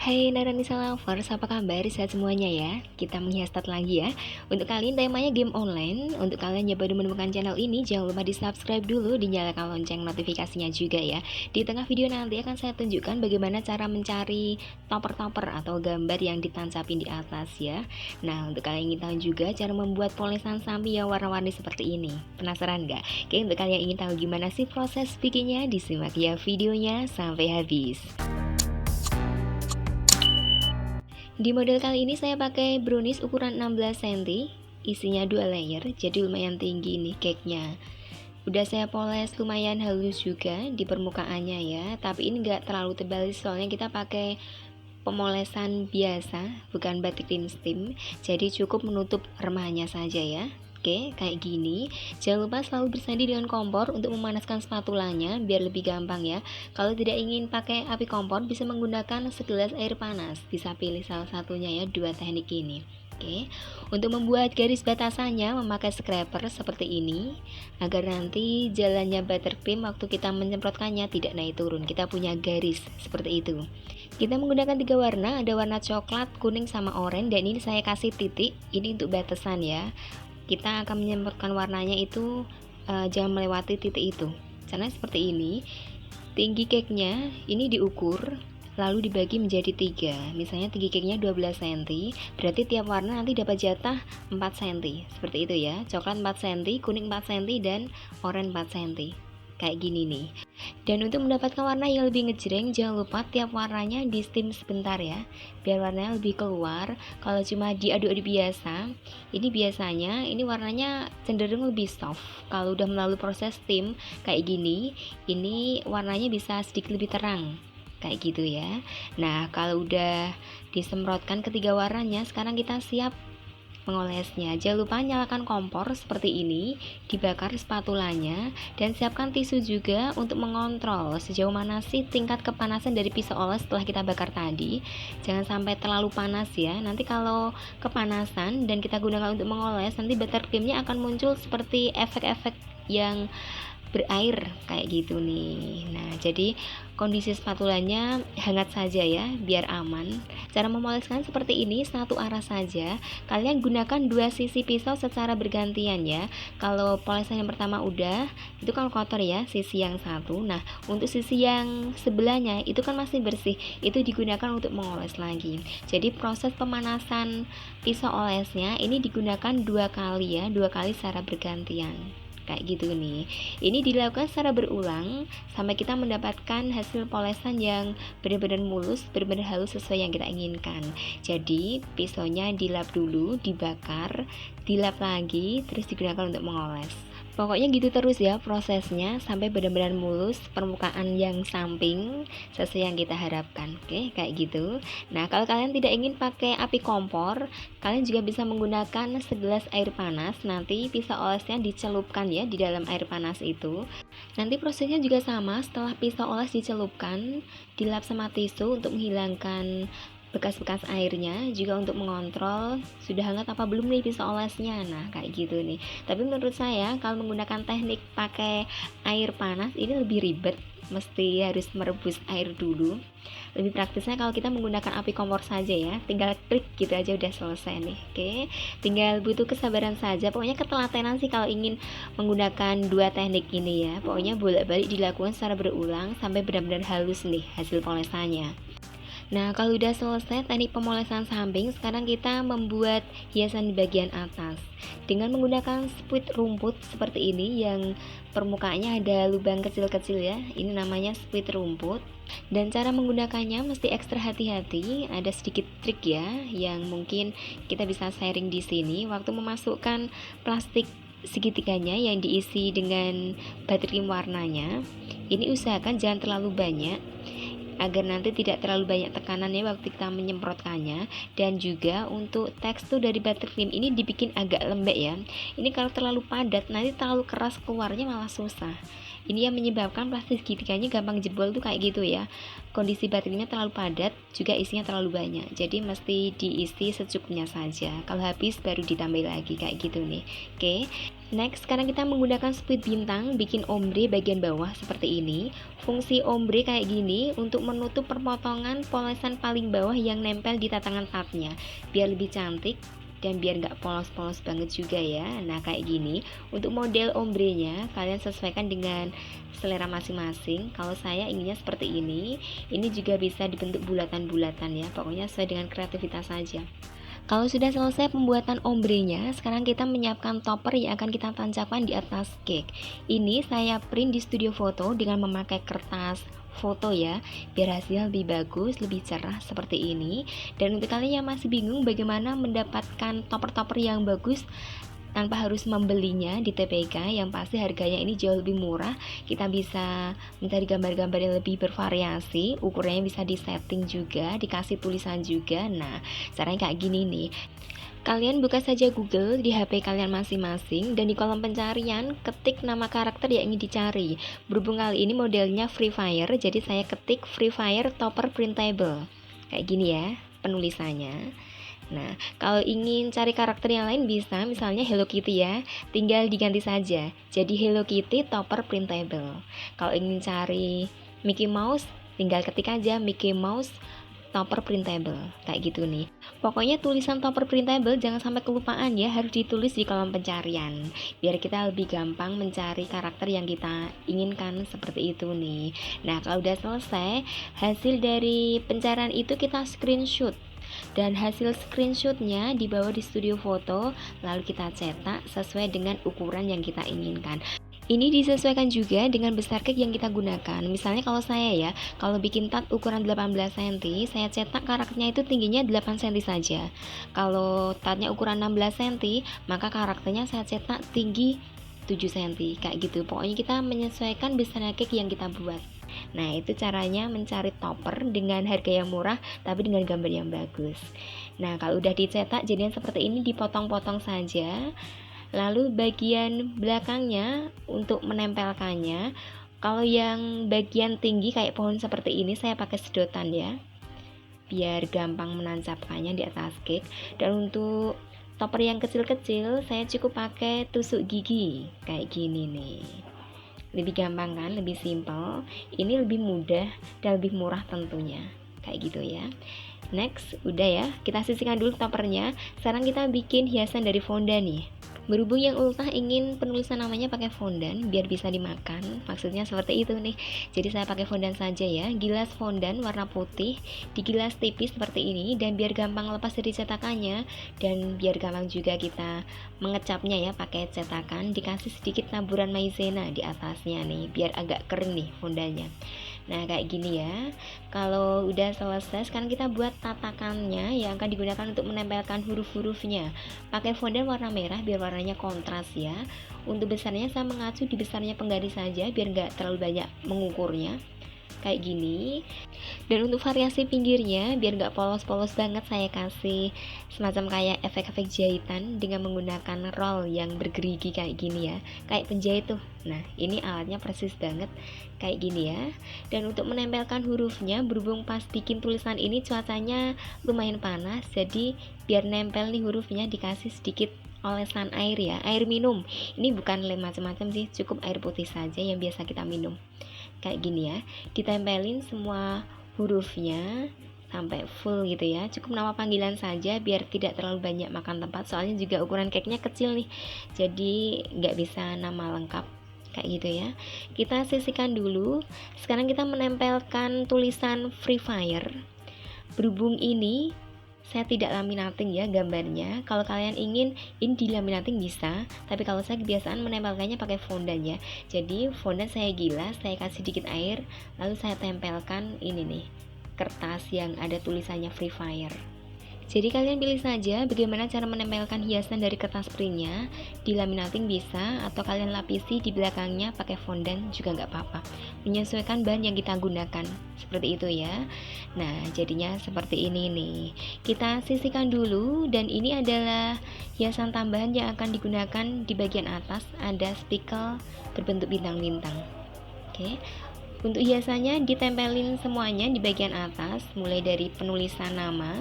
Hai Naranisa Lovers, apa kabar? Sehat semuanya ya? Kita menghias start lagi ya. Untuk kalian temanya game online. Untuk kalian yang baru menemukan channel ini, jangan lupa di subscribe dulu, dinyalakan lonceng notifikasinya juga ya. Di tengah video nanti akan saya tunjukkan bagaimana cara mencari topper-topper atau gambar yang ditancapin di atas ya. Nah, untuk kalian ingin tahu juga cara membuat polesan samping yang warna-warni seperti ini. Penasaran nggak? Oke, untuk kalian yang ingin tahu gimana sih proses bikinnya, disimak ya videonya sampai habis. Di model kali ini saya pakai brownies ukuran 16 cm, isinya 2 layer, jadi lumayan tinggi nih cake-nya. Udah saya poles lumayan halus juga di permukaannya ya, tapi ini enggak terlalu tebal soalnya kita pakai pemolesan biasa, bukan batik steam, jadi cukup menutup remahnya saja ya. Oke, kayak gini. Jangan lupa selalu bersandi dengan kompor untuk memanaskan spatulanya biar lebih gampang ya. Kalau tidak ingin pakai api kompor, bisa menggunakan segelas air panas. Bisa pilih salah satunya ya, dua teknik ini. Oke, untuk membuat garis batasannya memakai scraper seperti ini agar nanti jalannya buttercream waktu kita menyemprotkannya tidak naik turun. Kita punya garis seperti itu. Kita menggunakan 3 warna, ada warna coklat, kuning, sama oranye, dan ini saya kasih titik. Ini untuk batasan ya. Kita akan menyemprotkan warnanya itu jangan melewati titik itu. Caranya seperti ini. Tinggi cake-nya ini diukur lalu dibagi menjadi 3. Misalnya tinggi cake-nya 12 cm, berarti tiap warna nanti dapat jatah 4 cm. Seperti itu ya. Coklat 4 cm, kuning 4 cm, dan oranye 4 cm. Kayak gini nih. Dan untuk mendapatkan warna yang lebih ngejreng, jangan lupa tiap warnanya di steam sebentar ya, biar warnanya lebih keluar. Kalau cuma diaduk-aduk biasa, ini biasanya ini warnanya cenderung lebih soft. Kalau udah melalui proses steam kayak gini, ini warnanya bisa sedikit lebih terang kayak gitu ya. Nah, kalau udah disemprotkan ketiga warnanya, sekarang kita siap mengolesnya. Jangan lupa nyalakan kompor seperti ini, dibakar spatulanya, dan siapkan tisu juga untuk mengontrol sejauh mana sih tingkat kepanasan dari pisau oles setelah kita bakar tadi. Jangan sampai terlalu panas ya, nanti kalau kepanasan dan kita gunakan untuk mengoles, nanti buttercreamnya akan muncul seperti efek-efek yang berair kayak gitu nih. Nah, jadi kondisi spatulanya hangat saja ya biar aman. Cara memoleskan seperti ini, satu arah saja. Kalian gunakan dua sisi pisau secara bergantian ya. Kalau polesan yang pertama udah, itu kan kotor ya sisi yang satu. Nah, untuk sisi yang sebelahnya itu kan masih bersih, itu digunakan untuk mengoles lagi. Jadi proses pemanasan pisau olesnya ini digunakan 2 kali ya, 2 kali secara bergantian kayak gitu nih. Ini dilakukan secara berulang sampai kita mendapatkan hasil polesan yang benar-benar mulus, benar-benar halus sesuai yang kita inginkan. Jadi pisaunya dilap dulu, dibakar, dilap lagi, terus digunakan untuk mengoles. Pokoknya gitu terus ya prosesnya sampai benar-benar mulus permukaan yang samping sesuai yang kita harapkan. Oke, kayak gitu. Nah, kalau kalian tidak ingin pakai api kompor, kalian juga bisa menggunakan segelas air panas. Nanti pisau olesnya dicelupkan ya di dalam air panas itu. Nanti prosesnya juga sama, setelah pisau oles dicelupkan, dilap sama tisu untuk menghilangkan bekas-bekas airnya, juga untuk mengontrol sudah hangat apa belum nih pisau olesnya. Nah, kayak gitu nih. Tapi menurut saya kalau menggunakan teknik pakai air panas ini lebih ribet, mesti harus merebus air dulu. Lebih praktisnya kalau kita menggunakan api kompor saja ya, tinggal klik gitu aja udah selesai nih. Oke, tinggal butuh kesabaran saja. Pokoknya ketelatenan sih kalau ingin menggunakan dua teknik ini ya. Pokoknya bolak-balik dilakukan secara berulang sampai benar-benar halus nih hasil polesannya. Nah, kalau udah selesai teknik pemolesan samping, sekarang kita membuat hiasan di bagian atas dengan menggunakan split rumput seperti ini yang permukaannya ada lubang kecil-kecil ya. Ini namanya split rumput. Dan cara menggunakannya mesti ekstra hati-hati. Ada sedikit trik ya yang mungkin kita bisa sharing di sini waktu memasukkan plastik segitiganya yang diisi dengan buttercream warnanya. Ini usahakan jangan terlalu banyak agar nanti tidak terlalu banyak tekanannya waktu kita menyemprotkannya. Dan juga untuk tekstur dari buttercream ini dibikin agak lembek ya. Ini kalau terlalu padat nanti terlalu keras keluarnya malah susah. Ini yang menyebabkan plastik segitiganya gampang jebol tuh kayak gitu ya. Kondisi buttercreamnya terlalu padat, juga isinya terlalu banyak. Jadi mesti diisi secukupnya saja. Kalau habis baru ditambah lagi kayak gitu nih. Oke. Next, sekarang kita menggunakan split bintang bikin ombre bagian bawah seperti ini. Fungsi ombre kayak gini untuk menutup perpotongan polesan paling bawah yang nempel di tatangan tatnya, biar lebih cantik dan biar nggak polos-polos banget juga ya. Nah kayak gini, untuk model ombrenya kalian sesuaikan dengan selera masing-masing. Kalau saya inginnya seperti ini juga bisa dibentuk bulatan-bulatan ya, pokoknya sesuai dengan kreativitas saja. Kalau sudah selesai pembuatan ombrenya, sekarang kita menyiapkan topper yang akan kita tancapkan di atas cake. Ini saya print di studio foto dengan memakai kertas foto ya, biar hasilnya lebih bagus, lebih cerah seperti ini. Dan untuk kalian yang masih bingung bagaimana mendapatkan topper-topper yang bagus tanpa harus membelinya di TPK, yang pasti harganya ini jauh lebih murah. Kita bisa mencari gambar-gambar yang lebih bervariasi, ukurannya bisa disetting juga, dikasih tulisan juga. Nah caranya kayak gini nih, kalian buka saja Google di HP kalian masing-masing dan di kolom pencarian ketik nama karakter yang ingin dicari. Berhubung kali ini modelnya Free Fire, jadi saya ketik Free Fire Topper Printable kayak gini ya penulisannya. Nah, kalau ingin cari karakter yang lain bisa, misalnya Hello Kitty ya, tinggal diganti saja jadi Hello Kitty Topper Printable. Kalau ingin cari Mickey Mouse, tinggal ketik aja Mickey Mouse Topper Printable, kayak gitu nih. Pokoknya tulisan Topper Printable jangan sampai kelupaan ya, harus ditulis di kolom pencarian biar kita lebih gampang mencari karakter yang kita inginkan seperti itu nih. Nah, kalau udah selesai, hasil dari pencarian itu kita screenshot, dan hasil screenshotnya dibawa di studio foto, lalu kita cetak sesuai dengan ukuran yang kita inginkan. Ini disesuaikan juga dengan besar cake yang kita gunakan. Misalnya kalau saya ya, kalau bikin tat ukuran 18 cm, saya cetak karakternya itu tingginya 8 cm saja. Kalau tatnya ukuran 16 cm, maka karakternya saya cetak tinggi 7 cm, kayak gitu. Pokoknya kita menyesuaikan besar cake yang kita buat. Nah itu caranya mencari topper dengan harga yang murah tapi dengan gambar yang bagus. Nah kalau udah dicetak jadinya seperti ini, dipotong-potong saja. Lalu bagian belakangnya untuk menempelkannya, kalau yang bagian tinggi kayak pohon seperti ini saya pakai sedotan ya, biar gampang menancapkannya di atas cake. Dan untuk topper yang kecil-kecil saya cukup pakai tusuk gigi kayak gini nih. Lebih gampang kan, lebih simple, ini lebih mudah dan lebih murah tentunya, kayak gitu ya. Next, udah ya, kita sisihkan dulu toppernya. Sekarang kita bikin hiasan dari fondan nih. Berhubung yang ultah ingin penulisan namanya pakai fondan biar bisa dimakan, maksudnya seperti itu nih. Jadi saya pakai fondan saja ya, gilas fondan warna putih, digilas tipis seperti ini, dan biar gampang lepas dari cetakannya dan biar gampang juga kita mengecapnya ya pakai cetakan, dikasih sedikit taburan maizena di atasnya nih biar agak kering nih fondannya. Nah kayak gini ya. Kalau udah selesai, sekarang kita buat tatakannya yang akan digunakan untuk menempelkan huruf-hurufnya. Pakai fondan warna merah biar warnanya kontras ya. Untuk besarnya saya mengacu di besarnya penggaris saja biar nggak terlalu banyak mengukurnya, kayak gini. Dan untuk variasi pinggirnya biar nggak polos-polos banget, saya kasih semacam kayak efek-efek jahitan dengan menggunakan roll yang bergerigi kayak gini ya, kayak penjahit tuh. Nah ini alatnya persis banget kayak gini ya. Dan untuk menempelkan hurufnya, berhubung pas bikin tulisan ini cuacanya lumayan panas, jadi biar nempel nih hurufnya dikasih sedikit olesan air ya, air minum. Ini bukan lem macam-macam sih, cukup air putih saja yang biasa kita minum. Kayak gini ya, ditempelin semua hurufnya sampai full gitu ya. Cukup nama panggilan saja biar tidak terlalu banyak makan tempat, soalnya juga ukuran cake-nya kecil nih, jadi nggak bisa nama lengkap kayak gitu ya. Kita sisihkan dulu. Sekarang kita menempelkan tulisan Free Fire. Berhubung ini saya tidak laminating ya gambarnya. Kalau kalian ingin ini dilaminating bisa, tapi kalau saya kebiasaan menempelkannya pakai fondan ya. Jadi fondan saya gilas, saya kasih sedikit air, lalu saya tempelkan ini nih, kertas yang ada tulisannya Free Fire. Jadi kalian pilih saja bagaimana cara menempelkan hiasan dari kertas printnya. Dilaminating bisa, atau kalian lapisi di belakangnya pakai fondan juga nggak apa-apa. Menyesuaikan bahan yang kita gunakan, seperti itu ya. Nah jadinya seperti ini nih. Kita sisihkan dulu, dan ini adalah hiasan tambahan yang akan digunakan di bagian atas. Ada spikel berbentuk bintang-bintang. Oke. Untuk hiasannya ditempelin semuanya di bagian atas, mulai dari penulisan nama,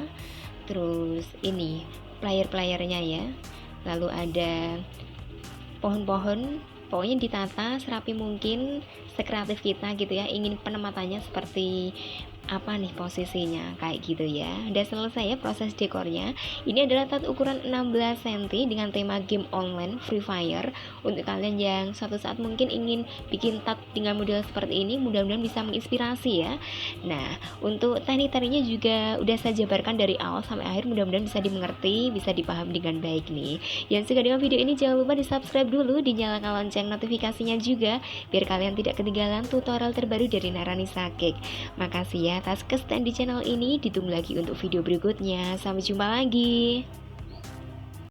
terus ini player-playernya ya, lalu ada pohon-pohon pokoknya ditata serapi mungkin, sekreatif kita gitu ya, ingin penematannya seperti apa nih posisinya, kayak gitu ya. Udah selesai ya proses dekornya. Ini adalah tat ukuran 16 cm dengan tema game online Free Fire. Untuk kalian yang suatu saat mungkin ingin bikin tat dengan model seperti ini, mudah-mudahan bisa menginspirasi ya. Nah, untuk teknik-tekniknya juga udah saya jabarkan dari awal sampai akhir, mudah-mudahan bisa dimengerti, bisa dipahami dengan baik nih. Yang suka dengan video ini jangan lupa di subscribe dulu, dinyalakan lonceng notifikasinya juga, biar kalian tidak ketinggalan tutorial terbaru dari Naranisa Cake. Makasih ya atas kesetaan di channel ini, ditunggu lagi untuk video berikutnya. Sampai jumpa lagi.